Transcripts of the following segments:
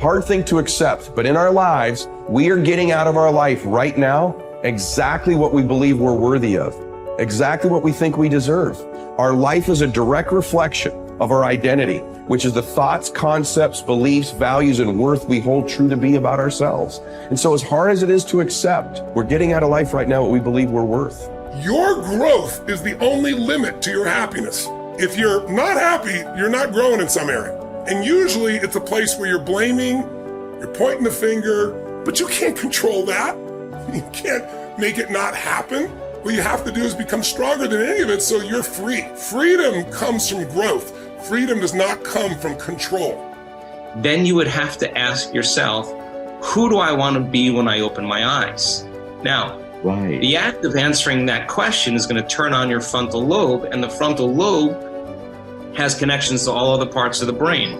Hard thing to accept, but in our lives, we are getting out of our life right now exactly what we believe we're worthy of, exactly what we think we deserve. Our life is a direct reflection of our identity, which is the thoughts, concepts, beliefs, values, and worth we hold true to be about ourselves. And so as hard as it is to accept, we're getting out of life right now what we believe we're worth. Your growth is the only limit to your happiness. If you're not happy, you're not growing in some area. And usually it's a place where you're blaming, you're pointing the finger, but you can't control that. You can't make it not happen. What you have to do is become stronger than any of it so you're free. Freedom comes from growth. Freedom does not come from control. Then you would have to ask yourself, who do I want to be when I open my eyes? Now, the act of answering that question is going to turn on your frontal lobe, and the frontal lobe has connections to all other parts of the brain.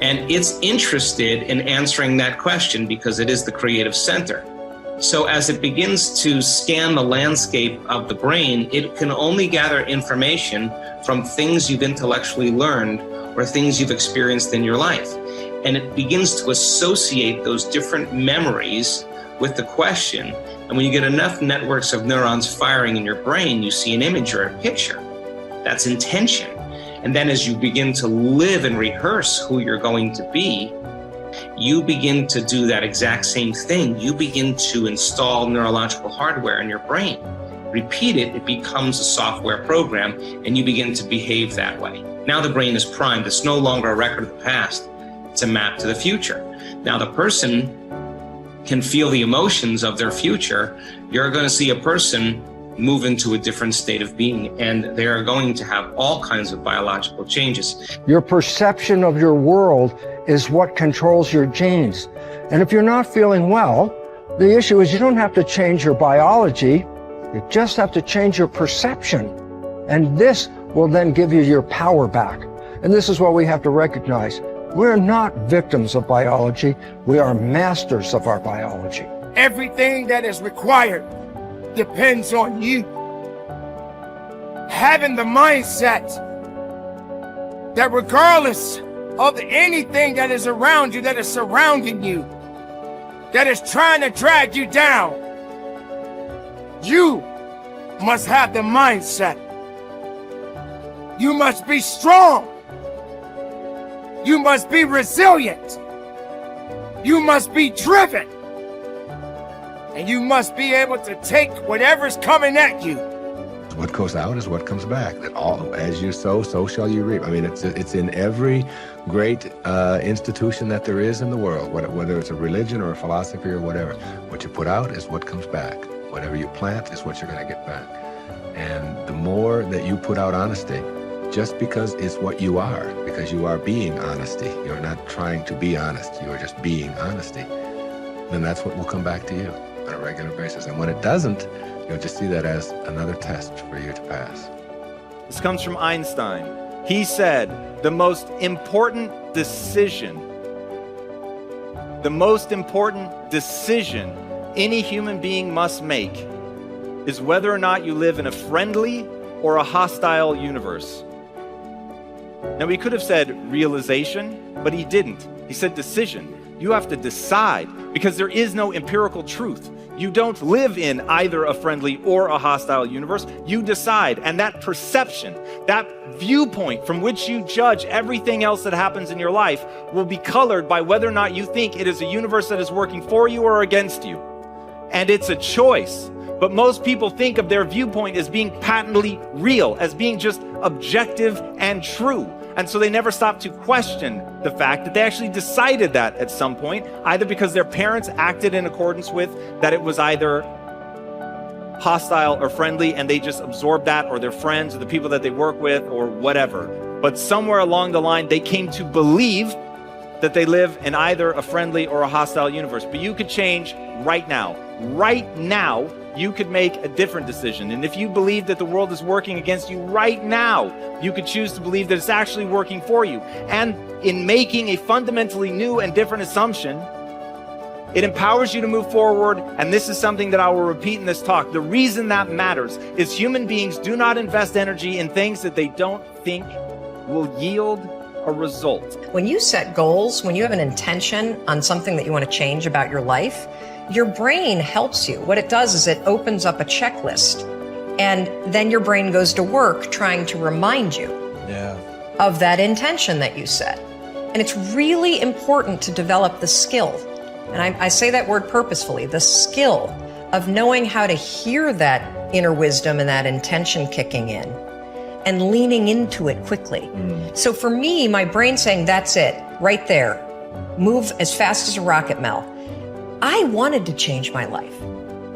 And it's interested in answering that question because it is the creative center. So as it begins to scan the landscape of the brain, it can only gather information from things you've intellectually learned or things you've experienced in your life. And it begins to associate those different memories with the question. And when you get enough networks of neurons firing in your brain, you see an image or a picture. That's intention. And then as you begin to live and rehearse who you're going to be, you begin to do that exact same thing. You begin to install neurological hardware in your brain. Repeat it, it becomes a software program, and you begin to behave that way. Now the brain is primed. It's no longer a record of the past. It's a map to the future. Now the person can feel the emotions of their future. You're going to see a person move into a different state of being, and they are going to have all kinds of biological changes. Your perception of your world is what controls your genes. And if you're not feeling well, the issue is you don't have to change your biology, you just have to change your perception. And this will then give you your power back. And this is what we have to recognize. We're not victims of biology, we are masters of our biology. Everything that is required depends on you. Having the mindset that regardless of anything that is around you, that is surrounding you, that is trying to drag you down, you must have the mindset. You must be strong. You must be resilient. You must be driven. And you must be able to take whatever's coming at you. What goes out is what comes back. That all, as you sow, so shall you reap. I mean, it's in every great institution that there is in the world, whether it's a religion or a philosophy or whatever. What you put out is what comes back. Whatever you plant is what you're going to get back. And the more that you put out honesty, just because it's what you are, because you are being honesty, you're not trying to be honest, you are just being honesty, then that's what will come back to you on a regular basis. And when it doesn't, you'll just see that as another test for you to pass. This comes from Einstein. He said, the most important decision any human being must make is whether or not you live in a friendly or a hostile universe. Now, he could have said realization, but he didn't. He said decision. You have to decide, because there is no empirical truth. You don't live in either a friendly or a hostile universe. You decide, and that perception, that viewpoint from which you judge everything else that happens in your life will be colored by whether or not you think it is a universe that is working for you or against you. And it's a choice. But most people think of their viewpoint as being patently real, as being just objective and true. And so they never stop to question the fact that they actually decided that at some point, either because their parents acted in accordance with that it was either hostile or friendly, and they just absorbed that, or their friends or the people that they work with or whatever. But somewhere along the line, they came to believe that they live in either a friendly or a hostile universe. But you could change right now. Right now, you could make a different decision. And if you believe that the world is working against you right now, you could choose to believe that it's actually working for you. And in making a fundamentally new and different assumption, it empowers you to move forward. And this is something that I will repeat in this talk. The reason that matters is human beings do not invest energy in things that they don't think will yield a result. When you set goals, when you have an intention on something that you want to change about your life, your brain helps you. What it does is it opens up a checklist, and then your brain goes to work trying to remind you of that intention that you set. And it's really important to develop the skill, and I say that word purposefully, the skill of knowing how to hear that inner wisdom and that intention kicking in and leaning into it quickly. So for me, my brain saying, that's it, right there, move as fast as a rocket, Mel. I wanted to change my life.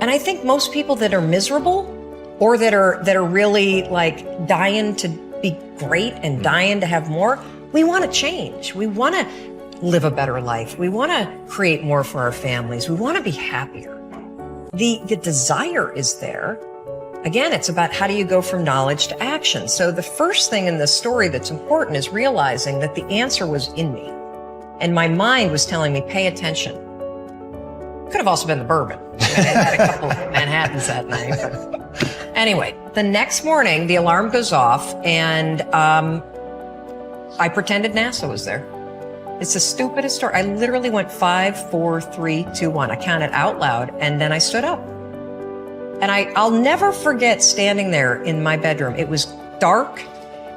And I think most people that are miserable or that are really like dying to be great and dying to have more, we want to change. We want to live a better life. We want to create more for our families. We want to be happier. The desire is there. Again, it's about how do you go from knowledge to action. So the first thing in this story that's important is realizing that the answer was in me. And my mind was telling me, pay attention. Could have also been the bourbon. I had a couple of Manhattans that night. But anyway, the next morning, the alarm goes off, and I pretended NASA was there. It's the stupidest story. I literally went 5, 4, 3, 2, 1. I counted out loud, and then I stood up. And I'll never forget standing there in my bedroom. It was dark.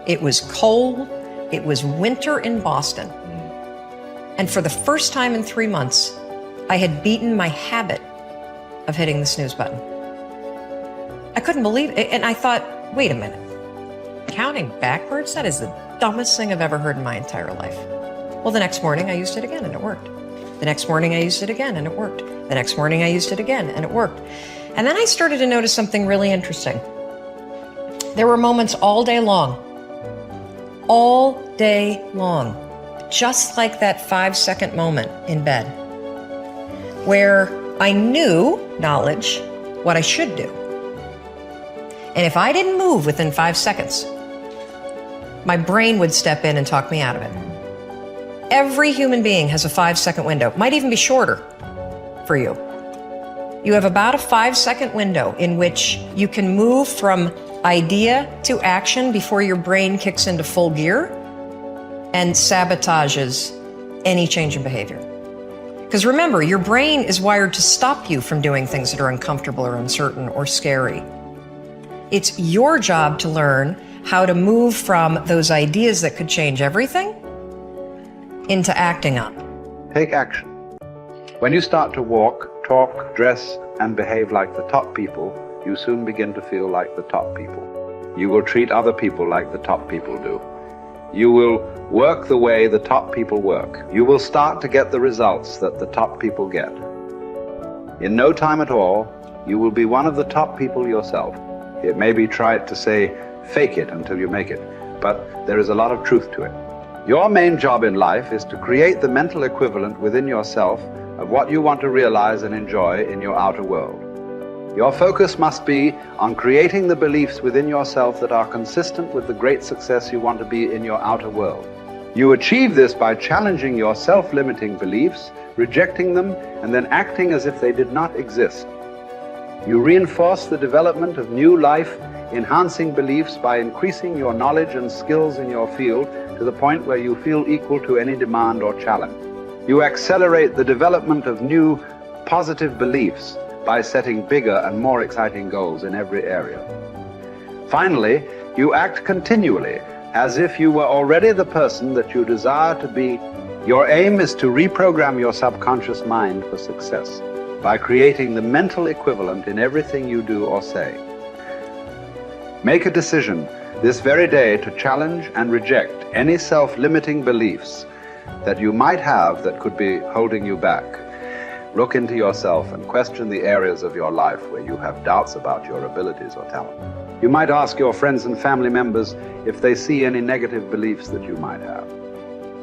It was cold. It was winter in Boston. And for the first time in 3 months, I had beaten my habit of hitting the snooze button. I couldn't believe it. And I thought, wait a minute. Counting backwards? That is the dumbest thing I've ever heard in my entire life. Well, the next morning I used it again and it worked. The next morning I used it again and it worked. The next morning I used it again and it worked. And then I started to notice something really interesting. There were moments all day long, just like that 5-second moment in bed, where I knew, knowledge, what I should do. And if I didn't move within 5 seconds, my brain would step in and talk me out of it. Every human being has a 5-second window, might even be shorter for you. You have about a 5-second window in which you can move from idea to action before your brain kicks into full gear and sabotages any change in behavior. Because remember, your brain is wired to stop you from doing things that are uncomfortable or uncertain or scary. It's your job to learn how to move from those ideas that could change everything into acting on. Take action. When you start to walk, talk, dress, and behave like the top people, you soon begin to feel like the top people. You will treat other people like the top people do. You will work the way the top people work. You will start to get the results that the top people get. In no time at all, you will be one of the top people yourself. It may be trite to say, fake it until you make it, but there is a lot of truth to it. Your main job in life is to create the mental equivalent within yourself of what you want to realize and enjoy in your outer world. Your focus must be on creating the beliefs within yourself that are consistent with the great success you want to be in your outer world. You achieve this by challenging your self-limiting beliefs, rejecting them, and then acting as if they did not exist. You reinforce the development of new life-enhancing beliefs by increasing your knowledge and skills in your field to the point where you feel equal to any demand or challenge. You accelerate the development of new positive beliefs by setting bigger and more exciting goals in every area. Finally, you act continually as if you were already the person that you desire to be. Your aim is to reprogram your subconscious mind for success by creating the mental equivalent in everything you do or say. Make a decision this very day to challenge and reject any self-limiting beliefs that you might have that could be holding you back. Look into yourself and question the areas of your life where you have doubts about your abilities or talent. You might ask your friends and family members if they see any negative beliefs that you might have.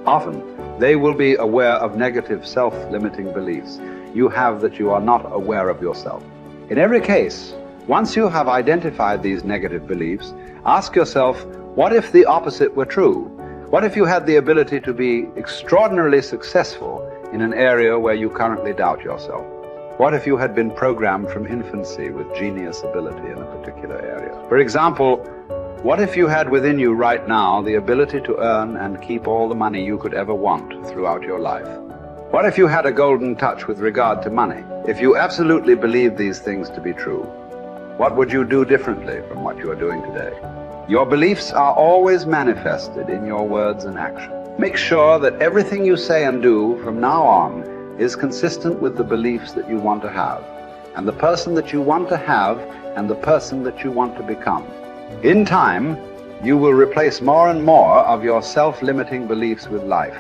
Often, they will be aware of negative self-limiting beliefs you have that you are not aware of yourself. In every case, once you have identified these negative beliefs, ask yourself, what if the opposite were true? What if you had the ability to be extraordinarily successful in an area where you currently doubt yourself? What if you had been programmed from infancy with genius ability in a particular area? For example, What if you had within you right now the ability to earn and keep all the money you could ever want throughout your life? What if you had a golden touch with regard to money? If you absolutely believed these things to be true, what would you do differently from what you are doing today? Your beliefs are always manifested in your words and actions. Make sure that everything you say and do from now on is consistent with the beliefs that you want to have, and the person that you want to have, and the person that you want to become. In time, you will replace more and more of your self-limiting beliefs with life,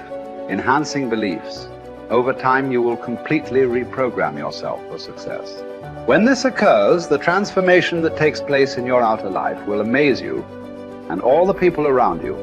enhancing beliefs. Over time, you will completely reprogram yourself for success. When this occurs, the transformation that takes place in your outer life will amaze you and all the people around you.